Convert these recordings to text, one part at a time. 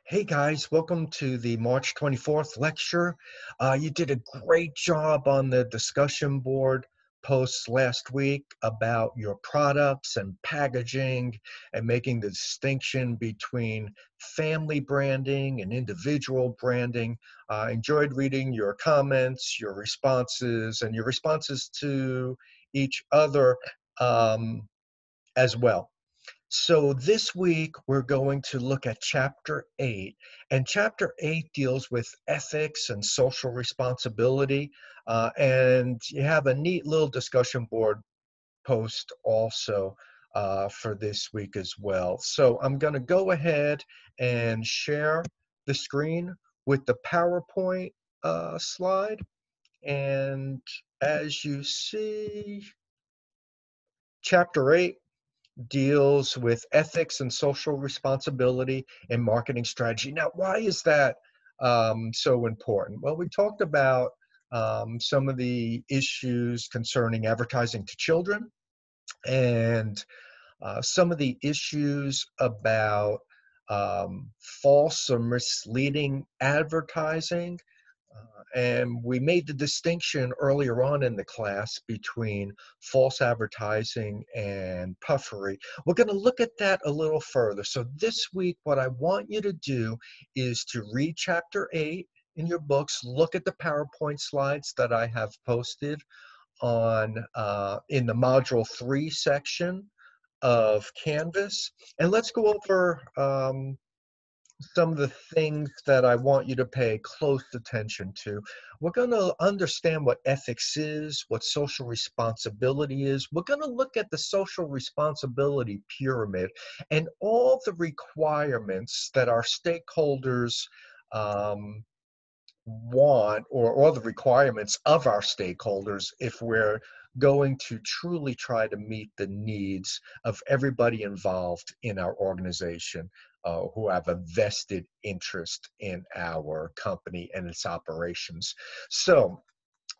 Hey guys, welcome to the March 24th lecture. You did a great job on the discussion board posts last week about your products and packaging and making the distinction between family branding and individual branding. I enjoyed reading your comments, your responses, and your responses to each other um, as well. So this week we're going to look at chapter 8, and chapter 8 deals with ethics and social responsibility. And you have a neat little discussion board post also for this week as well. So I'm going to go ahead and share the screen with the PowerPoint slide. And as you see, chapter 8 deals with ethics and social responsibility in marketing strategy. Now, why is that so important? Well, we talked about some of the issues concerning advertising to children and some of the issues about false or misleading advertising. And we made the distinction earlier on in the class between false advertising and puffery. We're going to look at that a little further. So this week, what I want you to do is to read chapter 8 in your books, look at the PowerPoint slides that I have posted on in the module 3 section of Canvas, and let's go over some of the things that I want you to pay close attention to. We're going to understand what ethics is, what social responsibility is. We're going to look at the social responsibility pyramid and all the requirements that our stakeholders um, want, or all the requirements of our stakeholders, if we're going to truly try to meet the needs of everybody involved in our organization, who have a vested interest in our company and its operations. So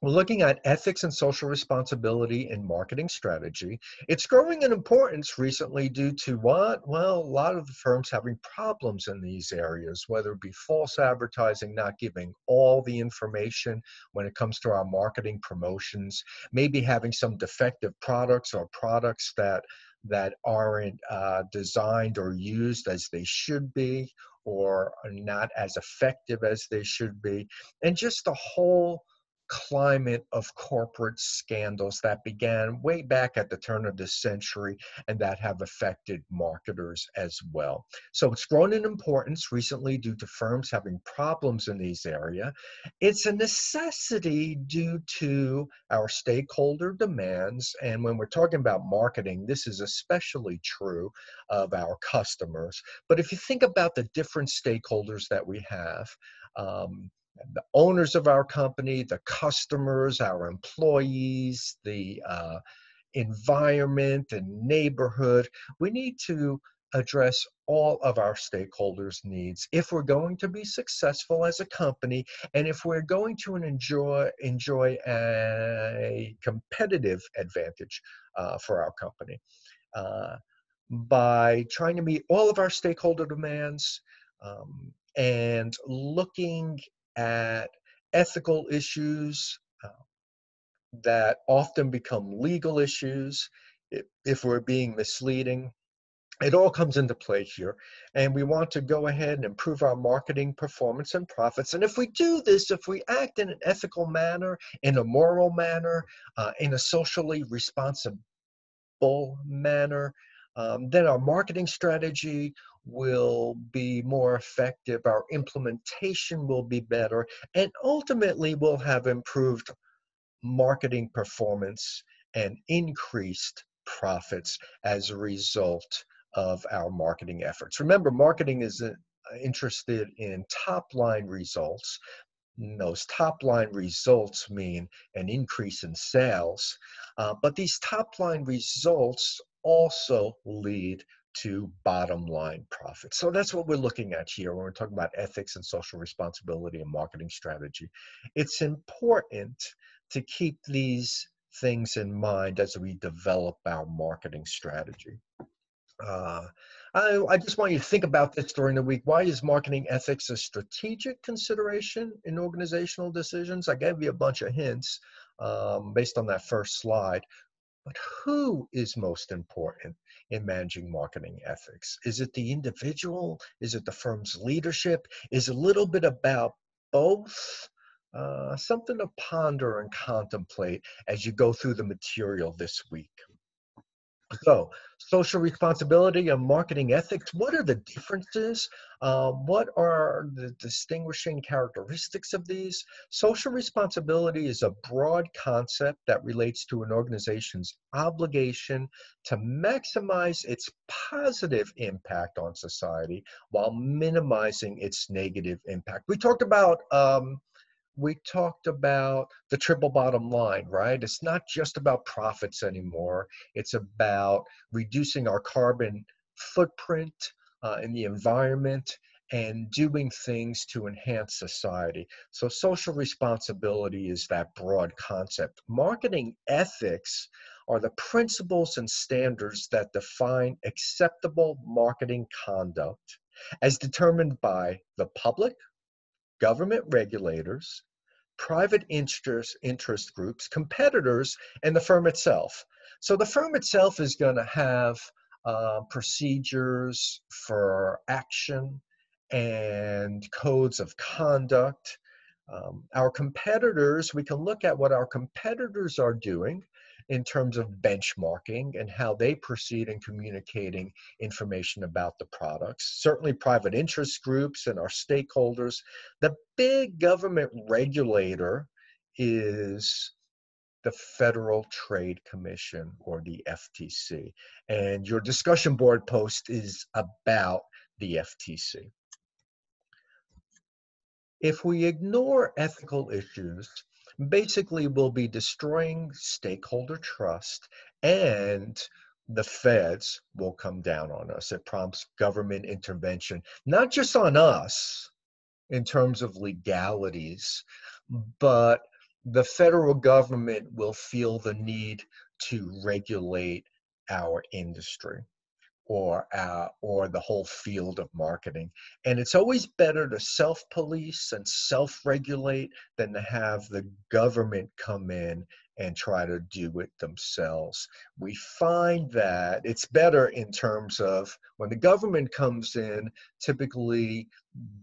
we're looking at ethics and social responsibility in marketing strategy. It's growing in importance recently due to what? Well, a lot of the firms having problems in these areas, whether it be false advertising, not giving all the information when it comes to our marketing promotions, maybe having some defective products or products that aren't designed or used as they should be, or are not as effective as they should be, and just the whole climate of corporate scandals that began way back at the turn of this century and that have affected marketers as well. So it's grown in importance recently due to firms having problems in these areas. It's a necessity due to our stakeholder demands. And when we're talking about marketing, this is especially true of our customers. But if you think about the different stakeholders that we have, the owners of our company, the customers, our employees, the environment and neighborhood. We need to address all of our stakeholders' needs if we're going to be successful as a company, and if we're going to enjoy a competitive advantage for our company. Uh, by trying to meet all of our stakeholder demands, and looking at ethical issues that often become legal issues if we're being misleading. It all comes into play here, and we want to go ahead and improve our marketing performance and profits. And if we do this, if we act in an ethical manner, in a moral manner, in a socially responsible manner, then our marketing strategy will be more effective, our implementation will be better, and ultimately we'll have improved marketing performance and increased profits as a result of our marketing efforts. Remember, marketing is interested in top line results. Those top line results mean an increase in sales, but these top line results also lead to bottom line profits. So that's what we're looking at here when we're talking about ethics and social responsibility and marketing strategy. It's important to keep these things in mind as we develop our marketing strategy. Uh, I just want you to think about this during the week. Why is marketing ethics a strategic consideration in organizational decisions? I gave you a bunch of hints based on that first slide. But who is most important in managing marketing ethics? Is it the individual? Is it the firm's leadership? Is it a little bit about both? Something to ponder and contemplate as you go through the material this week. So, social responsibility and marketing ethics, what are the differences? What are the distinguishing characteristics of these? Social responsibility is a broad concept that relates to an organization's obligation to maximize its positive impact on society while minimizing its negative impact. We talked about the triple bottom line, right? It's not just about profits anymore. It's about reducing our carbon footprint in the environment and doing things to enhance society. So social responsibility is that broad concept. Marketing ethics are the principles and standards that define acceptable marketing conduct as determined by the public, government regulators, private interest groups, competitors, and the firm itself. So the firm itself is going to have procedures for action and codes of conduct. Our competitors, we can look at what our competitors are doing in terms of benchmarking and how they proceed in communicating information about the products. Certainly private interest groups and our stakeholders. The big government regulator is the Federal Trade Commission, or the FTC. And your discussion board post is about the FTC. If we ignore ethical issues, basically we'll be destroying stakeholder trust, and the feds will come down on us. It prompts government intervention, not just on us in terms of legalities, but the federal government will feel the need to regulate our industry or the whole field of marketing. And it's always better to self-police and self-regulate than to have the government come in and try to do it themselves. We find that it's better in terms of when the government comes in, typically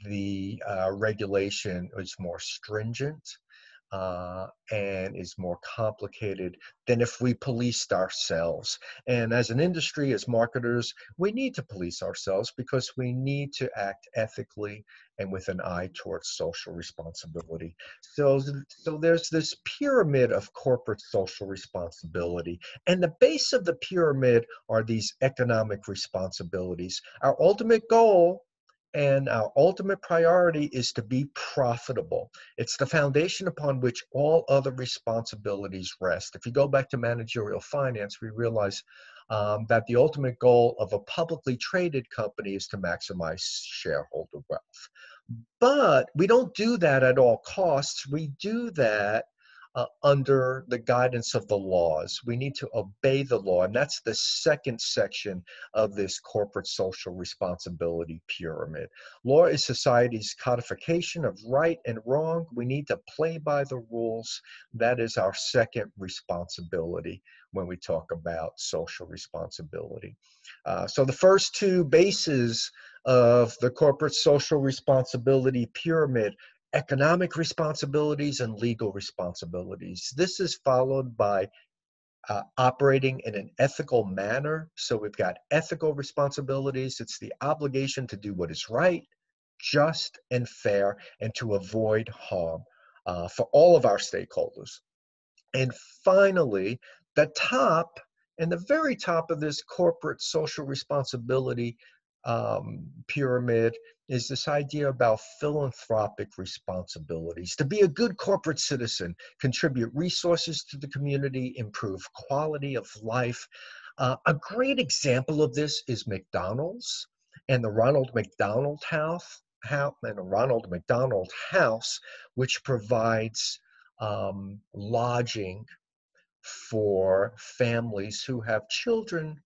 the regulation is more stringent and is more complicated than if we policed ourselves. And as an industry, as marketers, we need to police ourselves because we need to act ethically and with an eye towards social responsibility. So there's this pyramid of corporate social responsibility. And the base of the pyramid are these economic responsibilities. Our ultimate goal and our ultimate priority is to be profitable. It's the foundation upon which all other responsibilities rest. If you go back to managerial finance, we realize that the ultimate goal of a publicly traded company is to maximize shareholder wealth. But we don't do that at all costs. We do that under the guidance of the laws. We need to obey the law, and that's the second section of this corporate social responsibility pyramid. Law is society's codification of right and wrong. We need to play by the rules. That is our second responsibility when we talk about social responsibility. So the first two bases of the corporate social responsibility pyramid: economic responsibilities and legal responsibilities. This is followed by operating in an ethical manner. So we've got ethical responsibilities. It's the obligation to do what is right, just, and fair, and to avoid harm for all of our stakeholders. And finally, the top and the very top of this corporate social responsibility pyramid is this idea about philanthropic responsibilities. To be a good corporate citizen, contribute resources to the community, improve quality of life. A great example of this is McDonald's and the Ronald McDonald House, which provides lodging for families who have children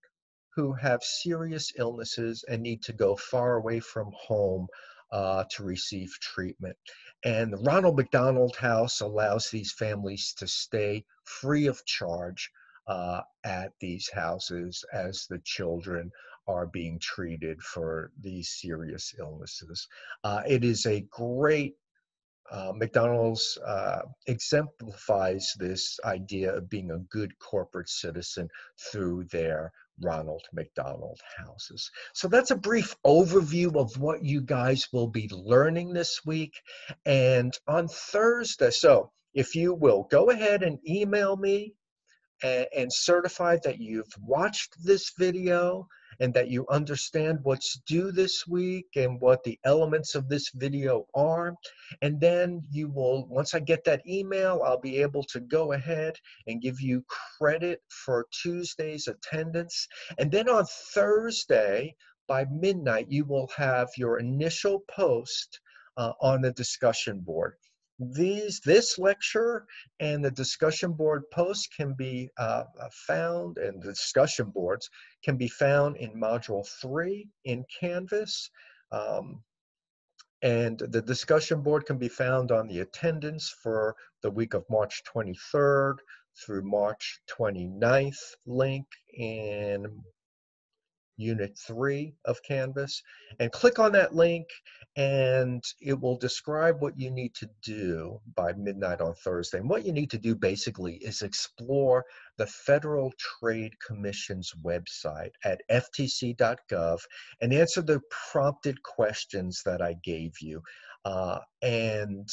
who have serious illnesses and need to go far away from home to receive treatment. And the Ronald McDonald House allows these families to stay free of charge at these houses as the children are being treated for these serious illnesses. It is a great McDonald's exemplifies this idea of being a good corporate citizen through their Ronald McDonald houses. So that's a brief overview of what you guys will be learning this week. And on Thursday, so if you will go ahead and email me and certify that you've watched this video and that you understand what's due this week and what the elements of this video are. And then you will, once I get that email, I'll be able to go ahead and give you credit for Tuesday's attendance. And then on Thursday, by midnight, you will have your initial post on the discussion board. This lecture and the discussion board posts can be found, and the discussion boards can be found in Module 3 in Canvas. And the discussion board can be found on the attendance for the week of March 23rd through March 29th link in Unit 3 of Canvas, and click on that link and it will describe what you need to do by midnight on Thursday. And what you need to do basically is explore the Federal Trade Commission's website at ftc.gov and answer the prompted questions that I gave you. And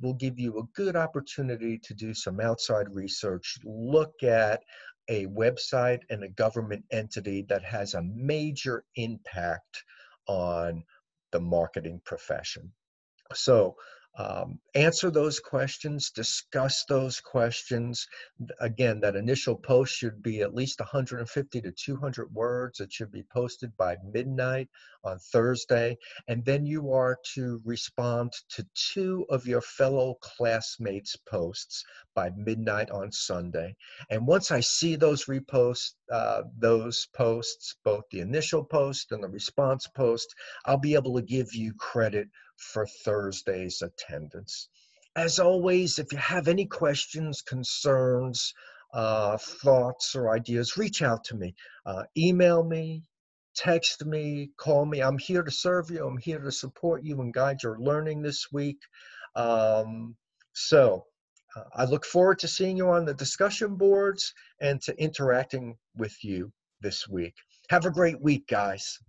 will give you a good opportunity to do some outside research, look at a website and a government entity that has a major impact on the marketing profession. So answer those questions, discuss those questions. Again, that initial post should be at least 150 to 200 words. It should be posted by midnight on Thursday. And then you are to respond to 2 of your fellow classmates' posts by midnight on Sunday. And once I see those posts, both the initial post and the response post, I'll be able to give you credit for Thursday's attendance. As always, if you have any questions, concerns, thoughts, or ideas, reach out to me. Email me, text me, call me. I'm here to serve you. I'm here to support you and guide your learning this week. I look forward to seeing you on the discussion boards and to interacting with you this week. Have a great week, guys.